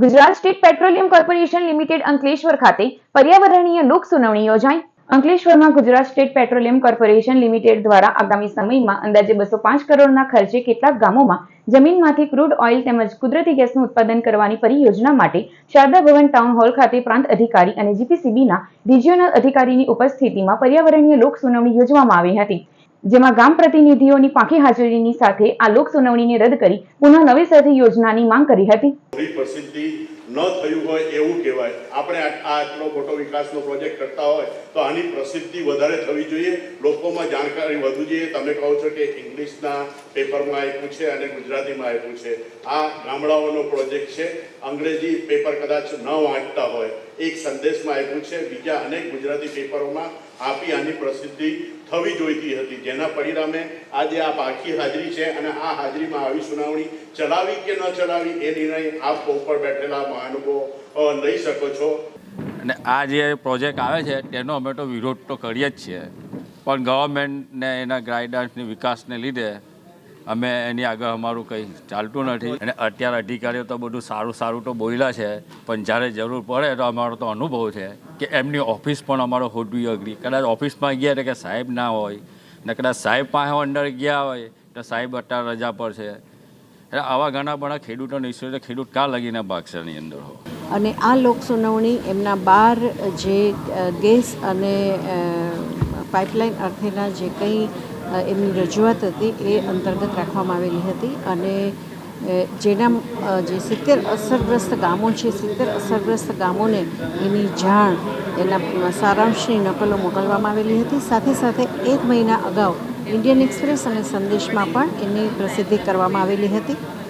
Gujarat state petroleum corporation limited Ankleshwar ખાતે પર્યાવરણીય લોક સુનાવણી યોજાઈ। અંકલેશ્વરમાં Gujarat state petroleum corporation limited દ્વારા આગામી સમયમાં અંદાજે 205 કરોડના ખર્ચે કેટલાક ગામોમાં જમીનમાંથી ક્રૂડ ઓઇલ તેમજ કુદરતી ગેસનું ઉત્પાદન કરવાની પરિયોજના માટે શારદા ભવન ટાઉન હોલ ખાતે પ્રાંત અધિકારી અને જીપીસીબીના રિજિયોનલ અધિકારીની ઉપસ્થિતિમાં પર્યાવરણીય લોક સુનાવણી યોજવામાં આવી હતી, જેમાં ગામ પ્રતિનિધિઓની પાંખી હાજરીની સાથે આ લોક સુનાવણીને રદ કરી પુનઃ નવેસરથી યોજનાની માંગ કરી હતી। પ્રસિદ્ધિ ન થયું હોય એવું કહેવાય। આપણે આટલો મોટો વિકાસનો પ્રોજેક્ટ કરતા હોય તો આની પ્રસિદ્ધિ વધારે થવી જોઈએ, લોકોમાં જાણકારી વધુ જોઈએ। તમે કહો છો કે ઇંગ્લિશના પેપરમાં આપ્યું છે અને ગુજરાતીમાં આપ્યું છે, આ ગામડાઓનો પ્રોજેક્ટ છે। અંગ્રેજી પેપર કદાચ ન વાંચતા હોય, એક સંદેશમાં આપ્યું છે, બીજા અનેક ગુજરાતી પેપરોમાં આપી આની પ્રસિદ્ધિ થવી જોઈતી હતી, જેના પરિણામે આજે આ પાકી હાજરી છે અને આ હાજરીમાં આવી સુનાવણી ચલાવી કે ન ચલાવી એ નિર્ણય આપ ઉપર બેઠેલા મહાનુભાવો લઈ શકો છો। અને આ જે પ્રોજેક્ટ આવે છે તેનો અમે તો વિરોધ તો કરીએ જ છીએ, પણ ગવર્મેન્ટને એના ગાઈડન્સની વિકાસને લીધે અમે એની આગળ અમારું કંઈ ચાલતું નથી। અને અત્યારે અધિકારીઓ તો બધું સારું તો બોલ્યા છે, પણ જ્યારે જરૂર પડે તો અમારો તો અનુભવ છે કે એમની ઓફિસ પણ અમારો હોદવી અઘરી। કદાચ ઓફિસમાં ગયા કે સાહેબ ના હોય ને કદાચ સાહેબ પાસે અંદર ગયા હોય તો સાહેબ અત્યારે રજા પર છે। એટલે આવા ઘણા બધા ખેડૂતો નિશ્ચિત ખેડૂત કાં લગીને ભાગશે એની અંદર હો। અને આ લોક સુનાવણી એમના 12 જે ગેસ અને પાઇપલાઇન અર્થેના જે કંઈ એમની રજૂઆત હતી એ અંતર્ગત રાખવામાં આવેલી હતી। અને જેના જે 70 અસરગ્રસ્ત ગામો છે, 70 અસરગ્રસ્ત ગામોને એની જાણ, એના સારાંશની નકલો મોકલવામાં આવેલી હતી। સાથે સાથે 1 મહિના અગાઉ ઇન્ડિયન એક્સપ્રેસ અને સંદેશમાં પણ એની પ્રસિદ્ધિ કરવામાં આવેલી હતી।